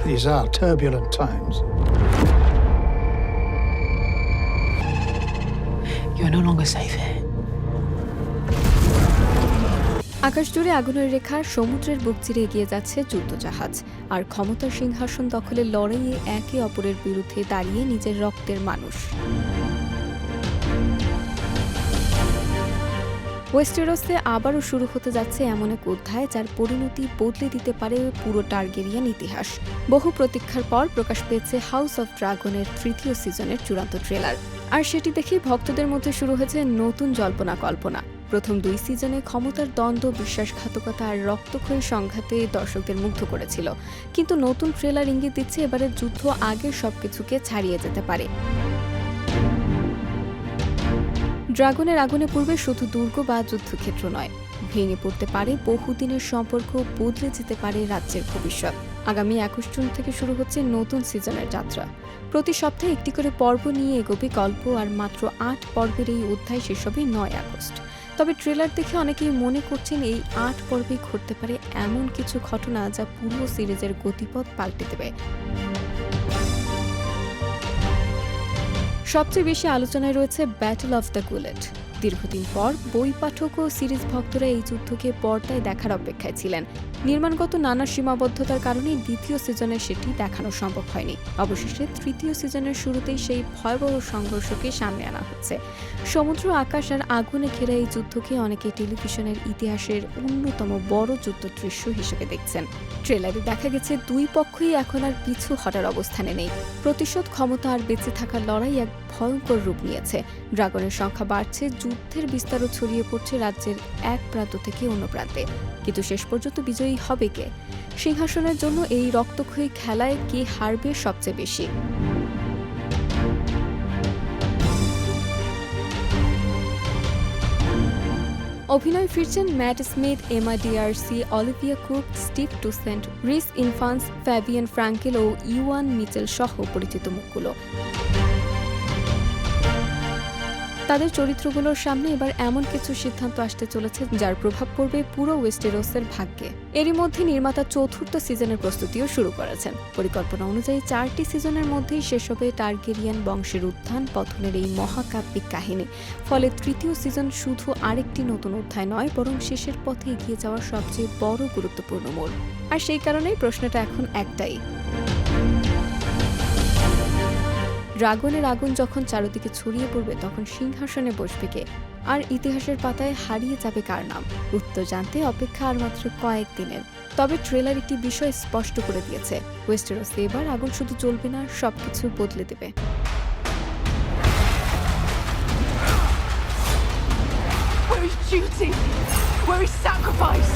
These are turbulent times. You're no longer safe here. আকাশ জুড়ে আগুনের রেখা, সমুদ্রের বুক চিরে এগিয়ে যাচ্ছে যুদ্ধজাহাজ, আর ক্ষমতার সিংহাসন দখলের লড়াইয়ে একে অপরের বিরুদ্ধে দাঁড়িয়ে নিজের রক্তের মানুষ। ওয়েস্টেরসে আবারও শুরু হতে যাচ্ছে এমন এক অধ্যায় যার পরিণতি বদলে দিতে পারে পুরো টার্গেরিয়ান ইতিহাস। বহু প্রতীক্ষার পর প্রকাশ পেয়েছে হাউস অফ ড্রাগনের ৩য় সিজনের চূড়ান্ত ট্রেলার, আর সেটি দেখেই ভক্তদের মধ্যে শুরু হয়েছে নতুন জল্পনা কল্পনা। প্রথম ২ সিজনে ক্ষমতার দ্বন্দ্ব, বিশ্বাসঘাতকতা আর রক্তক্ষয়ী সংঘাতে দর্শকদের মুগ্ধ করেছিল, কিন্তু নতুন ট্রেলার ইঙ্গিত দিচ্ছে এবারের যুদ্ধ আগের সবকিছুকে ছাড়িয়ে যেতে পারে। ড্রাগনের আগুনে পূর্বে শুধু দুর্গ বা যুদ্ধক্ষেত্র নয়, ভেঙে পড়তে পারে বহুদিনের সম্পর্ক, বদলে যেতে পারে রাজ্যের ভবিষ্যৎ। আগামী ২১ জুন থেকে শুরু হচ্ছে নতুন সিজনের যাত্রা। প্রতি সপ্তাহে একটি করে পর্ব নিয়ে এগোবে গল্প, আর মাত্র ৮ পর্বের এই অধ্যায় শেষ হবে ৯ আগস্ট। তবে ট্রেলার দেখে অনেকেই মনে করছেন এই ৮ পর্বে ঘটতে পারে এমন কিছু ঘটনা যা পুরো সিরিজের গতিপথ পাল্টে দেবে। সবচেয়ে বেশি আলোচনায় রয়েছে ব্যাটল অফ দ্য গুলেট। দীর্ঘদিন পর বই পাঠক ও সিরিজ ভক্তরা এই যুদ্ধকে পর্দায় দেখার অপেক্ষায় ছিলেন। নির্মাণগত নানা সীমাবদ্ধতার কারণে দ্বিতীয় সিজনে সেটি দেখানো সম্ভব হয়নি। অবশেষে ৩য় সিজনের শুরুতেই সেই ভয়াবহ সংঘর্ষকে সামনে আনা হচ্ছে। সমুদ্র, আকাশ আর আগুনে ঘেরা এই যুদ্ধকে অনেকে টেলিভিশনের ইতিহাসের অন্যতম বড় যুদ্ধ দৃশ্য হিসেবে দেখছেন। ট্রেলারে দেখা গেছে দুই পক্ষই এখন আর পিছু হটার অবস্থানে নেই। প্রতিশোধ, ক্ষমতা আর বেঁচে থাকার লড়াই এক ভয়ঙ্কর রূপ নিয়েছে। ড্রাগনের সংখ্যা বাড়ছে, যুদ্ধের বিস্তারও ছড়িয়ে পড়ছে রাজ্যের এক প্রান্ত থেকে অন্য প্রান্তে। কিন্তু শেষ পর্যন্ত বিজয়ী হবে কে? সিংহাসনের জন্য এই রক্তক্ষয়ী খেলায় কে হারবে সবচেয়ে বেশি? অভিনয় ফিরছেন ম্যাট স্মিথ, এমা ডিআরসি, অলিভিয়া কুক, স্টিভ টুসেন্ট, রিস ইনফান্স, ফ্যাবিয়ান ফ্রাঙ্কেল ও ইওয়ান মিচেল সহ পরিচিত মুখগুলো। তাদের চরিত্রগুলোর সামনে এবার এমন কিছু সিদ্ধান্ত আসতে চলেছে যার প্রভাব পড়বে পুরো ওয়েস্টেরসের ভাগ্যে। এরই মধ্যে নির্মাতা ৪র্থ সিজনের প্রস্তুতিও শুরু করেছেন। পরিকল্পনা অনুযায়ী ৪টি সিজনের মধ্যেই শেষ হবে টার্গেরিয়ান বংশের উত্থান পতনের এই মহাকাব্যিক কাহিনী। ফলে ৩য় সিজন শুধু আরেকটি নতুন অধ্যায় নয়, বরং শেষের পথে এগিয়ে যাওয়ার সবচেয়ে বড় গুরুত্বপূর্ণ মোড়। আর সেই কারণেই প্রশ্নটা এখন একটাই, ড্রাগনের আগুন যখন চারদিকে ছড়িয়ে পড়বে তখন সিংহাসনে বসবে কে, আর ইতিহাসের পাতায় হারিয়ে যাবে কার নাম? উত্তর জানতে অপেক্ষা আর মাত্র কয়েকদিনের। তবে ট্রেলার একটি বিষয় স্পষ্ট করে দিয়েছে, ওয়েস্টেরসে এবার আগুন শুধু জ্বলবে না, সবকিছু বদলে দেবে। Where is duty? Where is sacrifice?